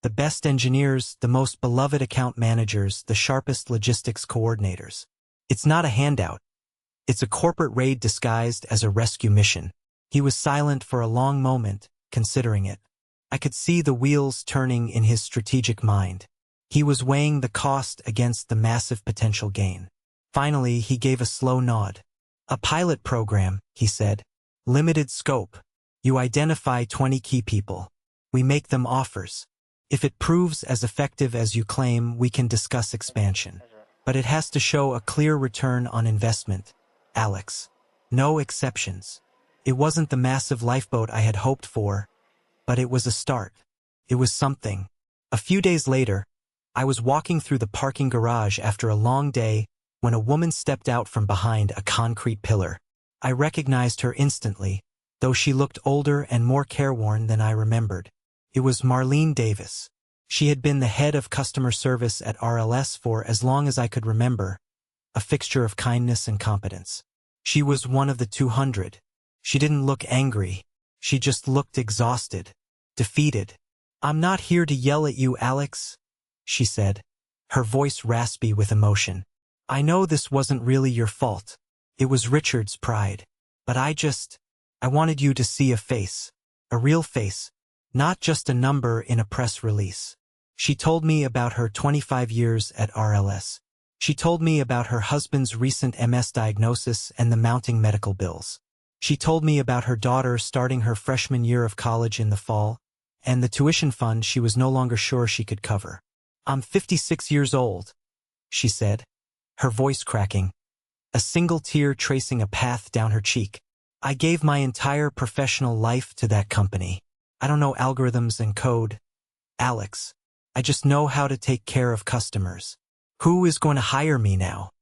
[SPEAKER 1] The best engineers, the most beloved account managers, the sharpest logistics coordinators. It's not a handout. It's a corporate raid disguised as a rescue mission." He was silent for a long moment, considering it. I could see the wheels turning in his strategic mind. He was weighing the cost against the massive potential gain. Finally, he gave a slow nod. "A pilot program," he said. "Limited scope. You identify 20 key people. We make them offers. If it proves as effective as you claim, we can discuss expansion. But it has to show a clear return on investment, Alex. No exceptions." It wasn't the massive lifeboat I had hoped for, but it was a start. It was something. A few days later, I was walking through the parking garage after a long day when a woman stepped out from behind a concrete pillar. I recognized her instantly, though she looked older and more careworn than I remembered. It was Marlene Davis. She had been the head of customer service at RLS for as long as I could remember, a fixture of kindness and competence. She was one of the 200. She didn't look angry. She just looked exhausted, defeated. "I'm not here to yell at you, Alex," she said, her voice raspy with emotion. "I know this wasn't really your fault. It was Richard's pride. But I wanted you to see a face, a real face, not just a number in a press release." She told me about her 25 years at RLS. She told me about her husband's recent MS diagnosis and the mounting medical bills. She told me about her daughter starting her freshman year of college in the fall, and the tuition fund she was no longer sure she could cover. "I'm 56 years old," she said, her voice cracking, a single tear tracing a path down her cheek. "I gave my entire professional life to that company. I don't know algorithms and code, Alex. I just know how to take care of customers. Who is going to hire me now?"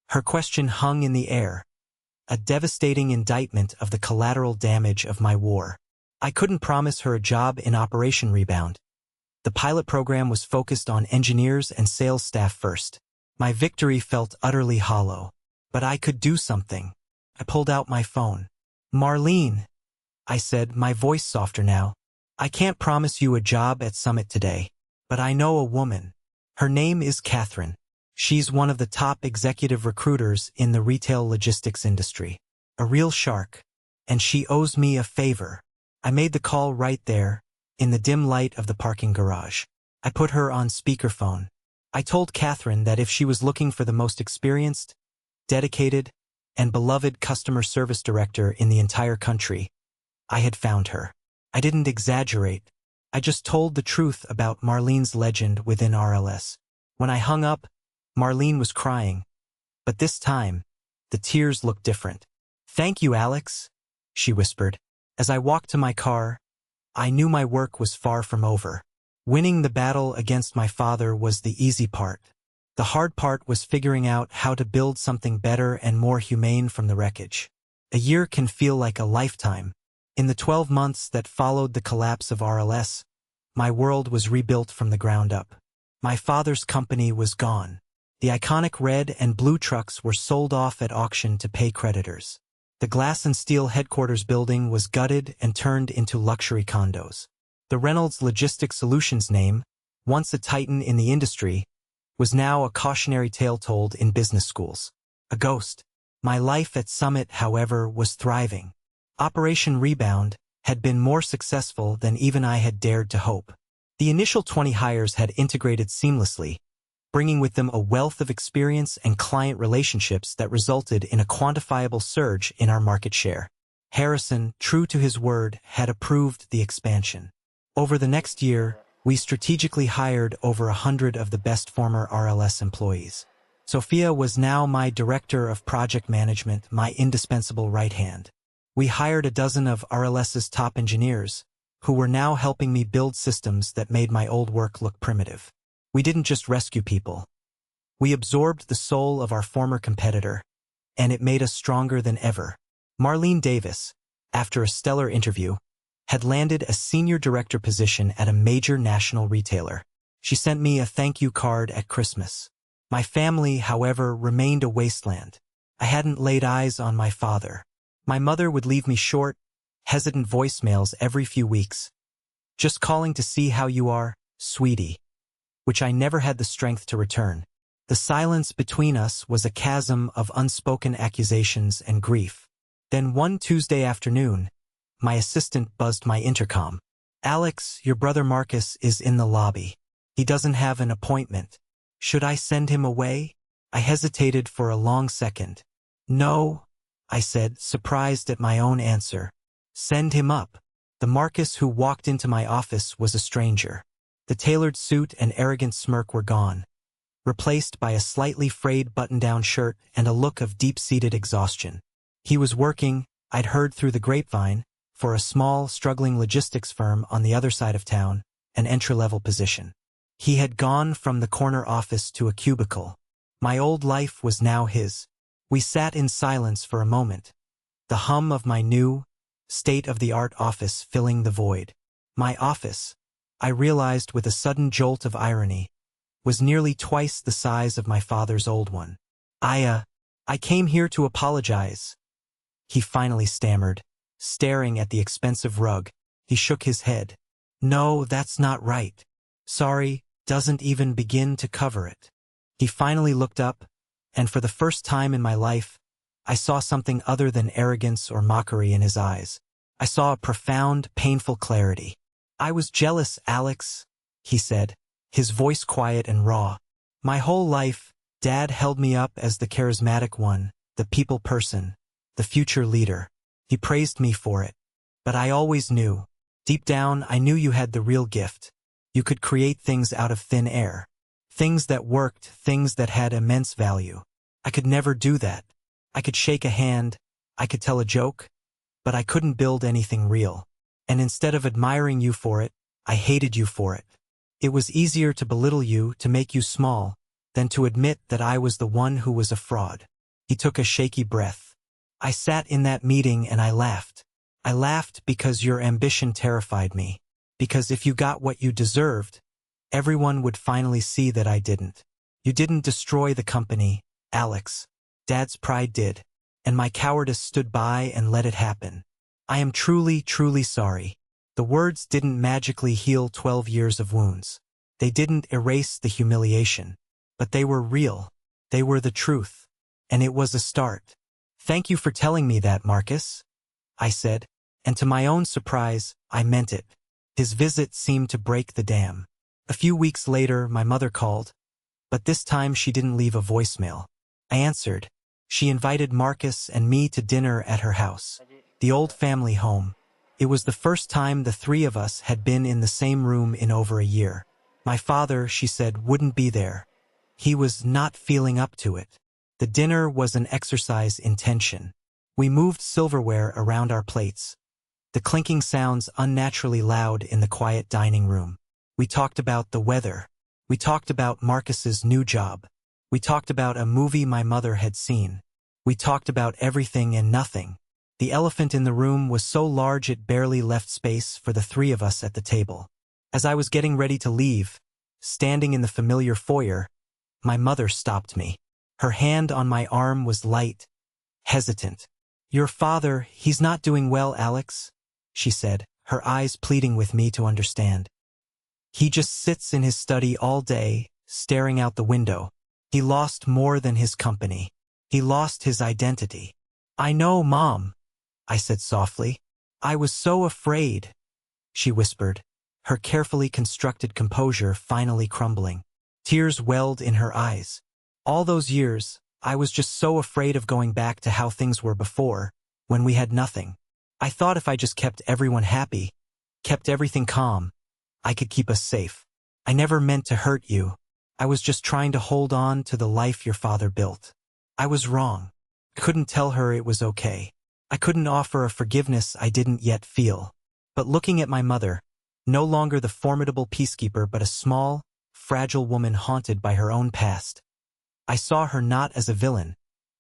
[SPEAKER 1] Her question hung in the air, a devastating indictment of the collateral damage of my war. I couldn't promise her a job in Operation Rebound. The pilot program was focused on engineers and sales staff first. My victory felt utterly hollow. But I could do something. I pulled out my phone. "Marlene," I said, my voice softer now. "I can't promise you a job at Summit today, but I know a woman. Her name is Catherine. She's one of the top executive recruiters in the retail logistics industry. A real shark. And she owes me a favor. I made the call right there, in the dim light of the parking garage. I put her on speakerphone. I told Catherine that if she was looking for the most experienced, dedicated, and beloved customer service director in the entire country, I had found her. I didn't exaggerate. I just told the truth about Marlene's legend within RLS. When I hung up, Marlene was crying. But this time, the tears looked different. "Thank you, Alex," she whispered. As I walked to my car, I knew my work was far from over. Winning the battle against my father was the easy part. The hard part was figuring out how to build something better and more humane from the wreckage. A year can feel like a lifetime. In the 12 months that followed the collapse of RLS, my world was rebuilt from the ground up. My father's company was gone. The iconic red and blue trucks were sold off at auction to pay creditors. The glass and steel headquarters building was gutted and turned into luxury condos. The Reynolds Logistics Solutions name, once a titan in the industry, was now a cautionary tale told in business schools. A ghost. My life at Summit, however, was thriving. Operation Rebound had been more successful than even I had dared to hope. The initial 20 hires had integrated seamlessly, bringing with them a wealth of experience and client relationships that resulted in a quantifiable surge in our market share. Harrison, true to his word, had approved the expansion. Over the next year, we strategically hired over 100 of the best former RLS employees. Sophia was now my director of project management, my indispensable right hand. We hired a dozen of RLS's top engineers, who were now helping me build systems that made my old work look primitive. We didn't just rescue people. We absorbed the soul of our former competitor, and it made us stronger than ever. Marlene Davis, after a stellar interview, had landed a senior director position at a major national retailer. She sent me a thank you card at Christmas. My family, however, remained a wasteland. I hadn't laid eyes on my father. My mother would leave me short, hesitant voicemails every few weeks. "Just calling to see how you are, sweetie," which I never had the strength to return. The silence between us was a chasm of unspoken accusations and grief. Then one Tuesday afternoon, my assistant buzzed my intercom. "Alex, your brother Marcus is in the lobby. He doesn't have an appointment. Should I send him away?" I hesitated for a long second. "No," I said, surprised at my own answer. "Send him up." The Marcus who walked into my office was a stranger. The tailored suit and arrogant smirk were gone, replaced by a slightly frayed button-down shirt and a look of deep-seated exhaustion. He was working, I'd heard through the grapevine, for a small, struggling logistics firm on the other side of town, an entry-level position. He had gone from the corner office to a cubicle. My old life was now his. We sat in silence for a moment, the hum of my new, state-of-the-art office filling the void. My office, I realized with a sudden jolt of irony, was nearly twice the size of my father's old one. I came here to apologize," he finally stammered, staring at the expensive rug. He shook his head. "No, that's not right. Sorry, doesn't even begin to cover it." He finally looked up, and for the first time in my life, I saw something other than arrogance or mockery in his eyes. I saw a profound, painful clarity. "I was jealous, Alex," he said, his voice quiet and raw. "My whole life, Dad held me up as the charismatic one, the people person, the future leader. He praised me for it. But I always knew. Deep down, I knew you had the real gift. You could create things out of thin air. Things that worked, things that had immense value. I could never do that. I could shake a hand, I could tell a joke, but I couldn't build anything real. And instead of admiring you for it, I hated you for it. It was easier to belittle you, to make you small, than to admit that I was the one who was a fraud." He took a shaky breath. "I sat in that meeting and I laughed. I laughed because your ambition terrified me. Because if you got what you deserved, everyone would finally see that I didn't. You didn't destroy the company, Alex. Dad's pride did, and my cowardice stood by and let it happen. I am truly, truly sorry." The words didn't magically heal 12 years of wounds. They didn't erase the humiliation. But they were real. They were the truth. And it was a start. "Thank you for telling me that, Marcus," I said, and to my own surprise, I meant it. His visit seemed to break the dam. A few weeks later, my mother called, but this time she didn't leave a voicemail. I answered. She invited Marcus and me to dinner at her house, the old family home. It was the first time the three of us had been in the same room in over a year. My father, she said, wouldn't be there. He was not feeling up to it. The dinner was an exercise in tension. We moved silverware around our plates, the clinking sounds unnaturally loud in the quiet dining room. We talked about the weather. We talked about Marcus's new job. We talked about a movie my mother had seen. We talked about everything and nothing. The elephant in the room was so large it barely left space for the three of us at the table. As I was getting ready to leave, standing in the familiar foyer, my mother stopped me. Her hand on my arm was light, hesitant. "Your father, he's not doing well, Alex," she said, her eyes pleading with me to understand. "He just sits in his study all day, staring out the window. He lost more than his company. He lost his identity." "I know, Mom," I said softly. "I was so afraid," she whispered, her carefully constructed composure finally crumbling. Tears welled in her eyes. "All those years, I was just so afraid of going back to how things were before, when we had nothing. I thought if I just kept everyone happy, kept everything calm, I could keep us safe. I never meant to hurt you. I was just trying to hold on to the life your father built. I was wrong. I couldn't tell her it was okay. I couldn't offer a forgiveness I didn't yet feel." But looking at my mother, no longer the formidable peacekeeper but a small, fragile woman haunted by her own past, I saw her not as a villain,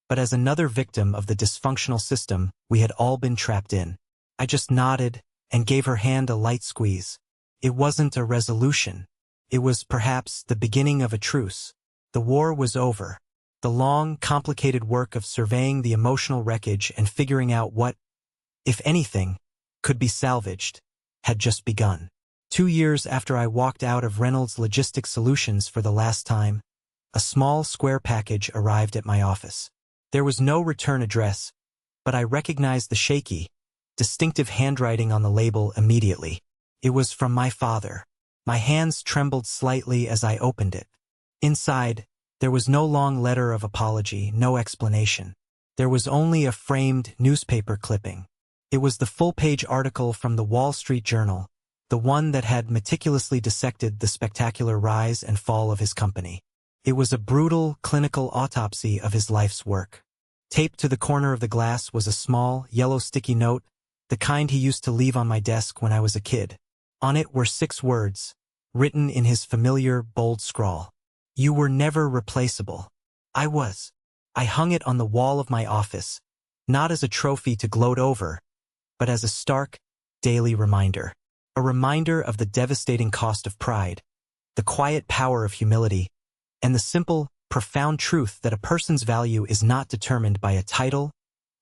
[SPEAKER 1] but as another victim of the dysfunctional system we had all been trapped in. I just nodded and gave her hand a light squeeze. It wasn't a resolution. It was perhaps the beginning of a truce. The war was over. The long, complicated work of surveying the emotional wreckage and figuring out what, if anything, could be salvaged, had just begun. 2 years after I walked out of Reynolds Logistics Solutions for the last time, a small square package arrived at my office. There was no return address, but I recognized the shaky, distinctive handwriting on the label immediately. It was from my father. My hands trembled slightly as I opened it. Inside, there was no long letter of apology, no explanation. There was only a framed newspaper clipping. It was the full-page article from the Wall Street Journal, the one that had meticulously dissected the spectacular rise and fall of his company. It was a brutal, clinical autopsy of his life's work. Taped to the corner of the glass was a small, yellow sticky note, the kind he used to leave on my desk when I was a kid. On it were 6 words, written in his familiar, bold scrawl. "You were never replaceable." I was. I hung it on the wall of my office, not as a trophy to gloat over, but as a stark, daily reminder. A reminder of the devastating cost of pride, the quiet power of humility, and the simple, profound truth that a person's value is not determined by a title,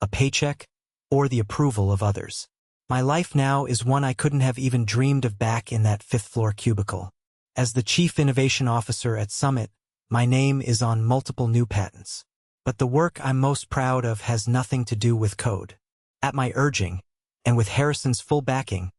[SPEAKER 1] a paycheck, or the approval of others. My life now is one I couldn't have even dreamed of back in that 5th-floor cubicle. As the Chief Innovation Officer at Summit, my name is on multiple new patents. But the work I'm most proud of has nothing to do with code. At my urging, and with Harrison's full backing,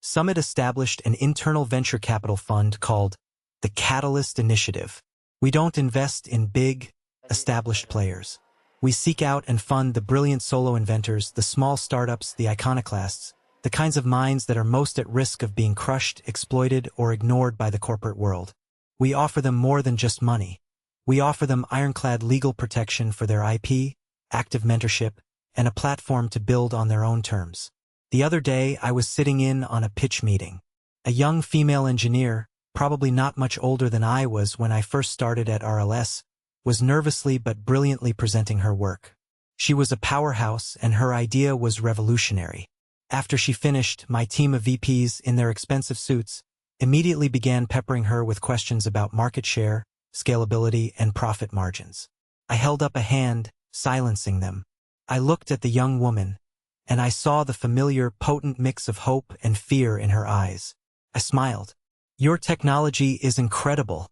[SPEAKER 1] Summit established an internal venture capital fund called the Catalyst Initiative. We don't invest in big, established players. We seek out and fund the brilliant solo inventors, the small startups, the iconoclasts, the kinds of minds that are most at risk of being crushed, exploited, or ignored by the corporate world. We offer them more than just money. We offer them ironclad legal protection for their IP, active mentorship, and a platform to build on their own terms. The other day, I was sitting in on a pitch meeting. A young female engineer, probably not much older than I was when I first started at RLS, was nervously but brilliantly presenting her work. She was a powerhouse, and her idea was revolutionary. After she finished, my team of VPs in their expensive suits immediately began peppering her with questions about market share, scalability, and profit margins. I held up a hand, silencing them. I looked at the young woman, and I saw the familiar, potent mix of hope and fear in her eyes. I smiled. "Your technology is incredible,"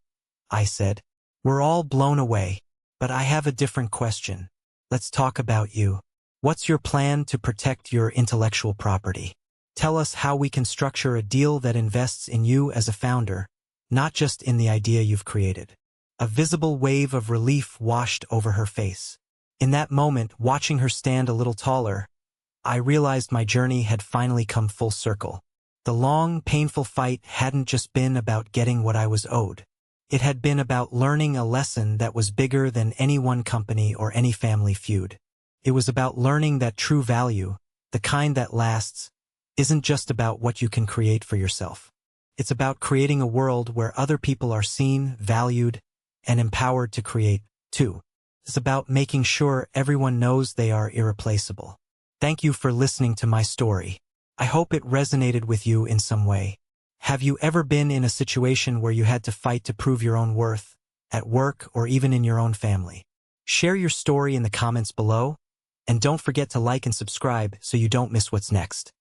[SPEAKER 1] I said. We're all blown away, but I have a different question. Let's talk about you. What's your plan to protect your intellectual property? Tell us how we can structure a deal that invests in you as a founder, not just in the idea you've created. A visible wave of relief washed over her face. In that moment, watching her stand a little taller, I realized my journey had finally come full circle. The long, painful fight hadn't just been about getting what I was owed. It had been about learning a lesson that was bigger than any one company or any family feud. It was about learning that true value, the kind that lasts, isn't just about what you can create for yourself. It's about creating a world where other people are seen, valued, and empowered to create, too. It's about making sure everyone knows they are irreplaceable. Thank you for listening to my story. I hope it resonated with you in some way. Have you ever been in a situation where you had to fight to prove your own worth, at work or even in your own family? Share your story in the comments below, and don't forget to like and subscribe so you don't miss what's next.